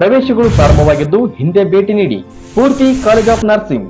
ಪ್ರವೇಶಗಳು ಪ್ರಾರಂಭವಾಗಿದ್ದು ಹಿಂದೆ ಭೇಟಿ ನೀಡಿ. Spoorthi college of nursing.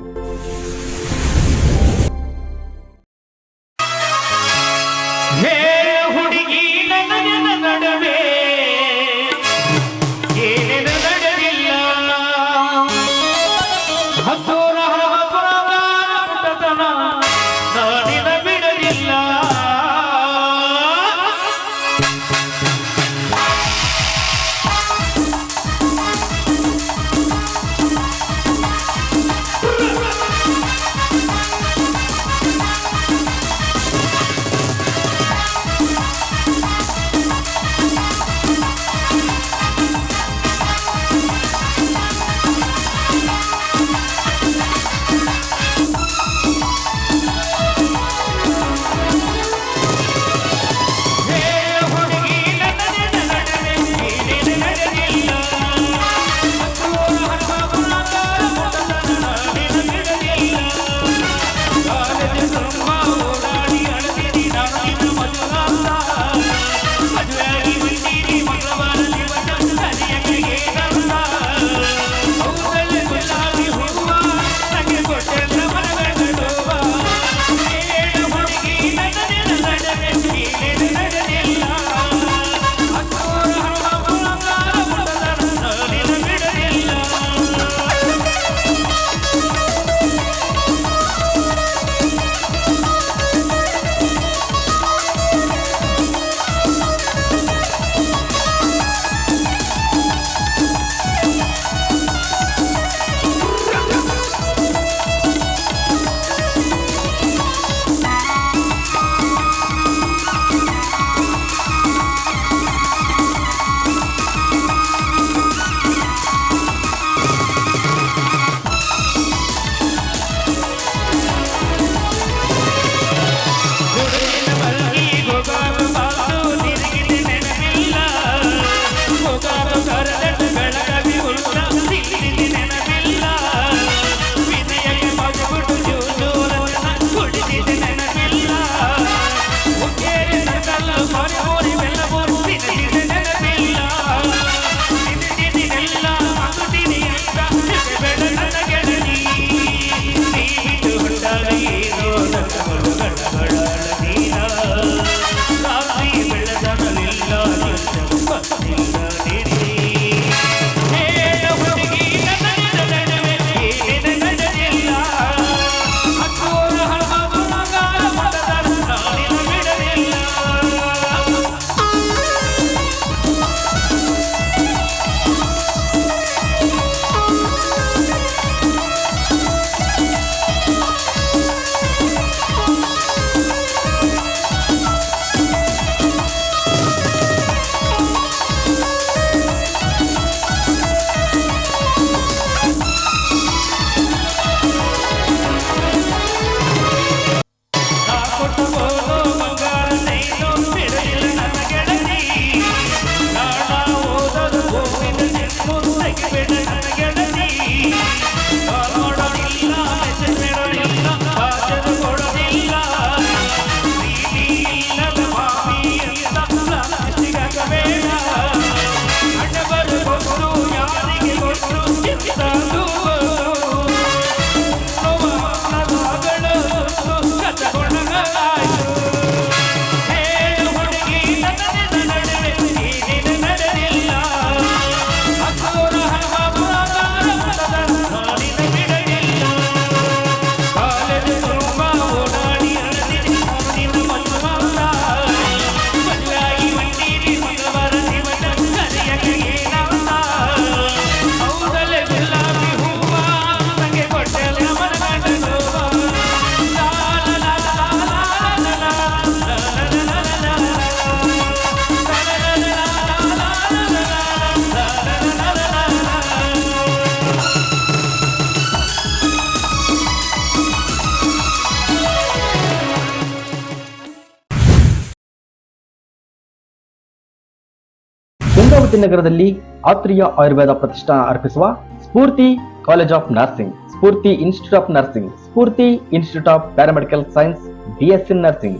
Gangavathi ನಗರದಲ್ಲಿ ಆತ್ರಿಯ ಆಯುರ್ವೇದ ಪ್ರತಿಷ್ಠಾನ ಅರ್ಪಿಸುವ Spoorthi college of nursing, Spoorthi institute of nursing, Spoorthi institute of paramedical science BSc nursing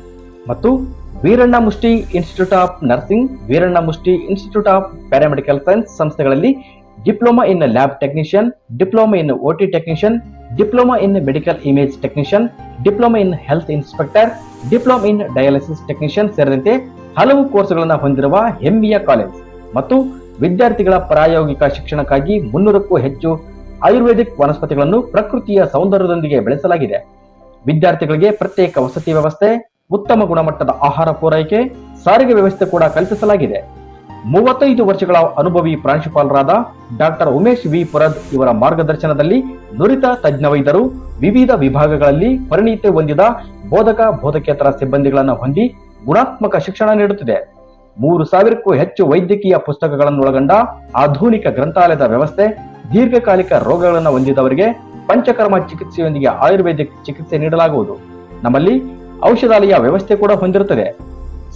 ಮತ್ತು Veeranna Mushti institute of nursing, Veeranna Mushti institute of paramedical science ಸಂಸ್ಥೆಗಳಲ್ಲಿ diploma in lab technician, diploma in OT technician, diploma in medical image technician, diploma in health inspector, diploma in dialysis technician ಸೇರಿದಂತೆ ಹಲವು ಕೋರ್ಸ್ಗಳನ್ನು ಹೊಂದಿರುವ ಹೆಮ್ಮೆಯ college ಮತ್ತು ವಿದ್ಯಾರ್ಥಿಗಳ ಪ್ರಾಯೋಗಿಕ ಶಿಕ್ಷಣಕ್ಕಾಗಿ 300ಕ್ಕೂ ಹೆಚ್ಚು ಆಯುರ್ವೇದಿಕ್ ವನಸ್ಪತಿಗಳನ್ನು ಪ್ರಕೃತಿಯ ಸೌಂದರ್ಯದೊಂದಿಗೆ ಬೆಳೆಸಲಾಗಿದೆ. ವಿದ್ಯಾರ್ಥಿಗಳಿಗೆ ಪ್ರತ್ಯೇಕ ವಸತಿ ವ್ಯವಸ್ಥೆ, ಉತ್ತಮ ಗುಣಮಟ್ಟದ ಆಹಾರ ಪೂರೈಕೆ, ಸಾರಿಗೆ ವ್ಯವಸ್ಥೆ ಕೂಡ ಕಲ್ಪಿಸಲಾಗಿದೆ. 35 ವರ್ಷಗಳ ಅನುಭವಿ ಪ್ರಾಂಶುಪಾಲರಾದ ಡಾಕ್ಟರ್ ಉಮೇಶ್ ವಿ ಪುರದ್ ಇವರ ಮಾರ್ಗದರ್ಶನದಲ್ಲಿ ನುರಿತ ತಜ್ಞ ವೈದ್ಯರು, ವಿವಿಧ ವಿಭಾಗಗಳಲ್ಲಿ ಪರಿಣಿತಿ ಹೊಂದಿದ ಬೋಧಕ ಬೋಧಕೇತರ ಸಿಬ್ಬಂದಿಗಳನ್ನು ಹೊಂದಿ ಗುಣಾತ್ಮಕ ಶಿಕ್ಷಣ ನೀಡುತ್ತಿದೆ. 3000ಕ್ಕೂ ಹೆಚ್ಚು ವೈದ್ಯಕೀಯ ಪುಸ್ತಕಗಳನ್ನು ಒಳಗೊಂಡ ಆಧುನಿಕ ಗ್ರಂಥಾಲಯದ ವ್ಯವಸ್ಥೆ, ದೀರ್ಘಕಾಲಿಕ ರೋಗಗಳನ್ನು ಹೊಂದಿದವರಿಗೆ ಪಂಚಕರ್ಮ ಚಿಕಿತ್ಸೆಯೊಂದಿಗೆ ಆಯುರ್ವೇದಿಕ್ ಚಿಕಿತ್ಸೆ ನೀಡಲಾಗುವುದು. ನಮ್ಮಲ್ಲಿ ಔಷಧಾಲಯ ವ್ಯವಸ್ಥೆ ಕೂಡ ಹೊಂದಿರುತ್ತದೆ.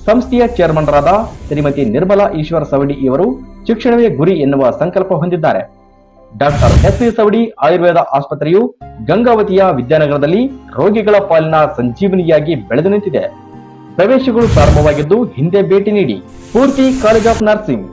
ಸಂಸ್ಥೆಯ ಚೇರ್ಮನ್ರಾದ ಶ್ರೀಮತಿ ನಿರ್ಮಲಾ ಈಶ್ವರ ಸವಡಿ ಇವರು ಶಿಕ್ಷಣವೇ ಗುರಿ ಎನ್ನುವ ಸಂಕಲ್ಪ ಹೊಂದಿದ್ದಾರೆ. Doctor S V. ಸವಡಿ ಆಯುರ್ವೇದ ಆಸ್ಪತ್ರೆಯು ಗಂಗಾವತಿಯ ವಿದ್ಯಾನಗರದಲ್ಲಿ ರೋಗಿಗಳ ಪಾಲಿನ ಸಂಜೀವನಿಯಾಗಿ ಬೆಳೆದು ನಿಂತಿದೆ. ಪ್ರವೇಶಗಳು ಪ್ರಾರಂಭವಾಗಿದ್ದು ಹಿಂದೆ ಭೇಟಿ ನೀಡಿ. Spoorthi college of nursing.